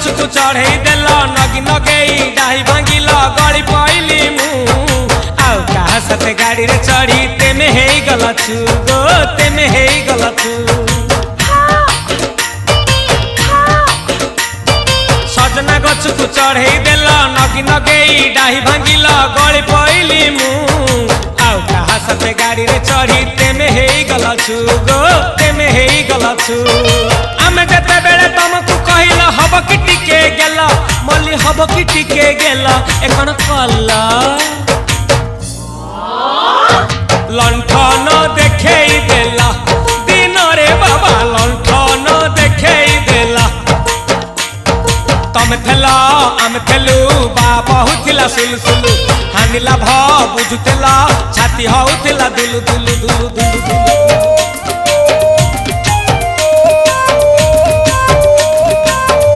गछकु चढ़ई देल नगी नगेई डाही भांगिल गली पइली मु आउ कहा साथे गाड़ी रे चढ़ी तेमे हेई गलछु गो तेमे हेई गलछु सजना गछकु चढ़ई देल नगी नगेई डाही भांगिल गली पइली मु आउ कहा साथे गाड़ी रे चढ़ी तेमे हेई गलछु गो तेमे हेई गलछु आमे जेते बेले तुमको कहिल हब कि टिके गेल मल्ली हब कि टिके गेल एकन कल लंठन देखेई देला दिन रे बाबा लंठन देखेई देला तमे थेला आमे थेलु बाबा हुथिला सुलसुलु हानिला भ बुझुतेला छाती हउथिला दुलु दुलु दुलु दुलु दुलु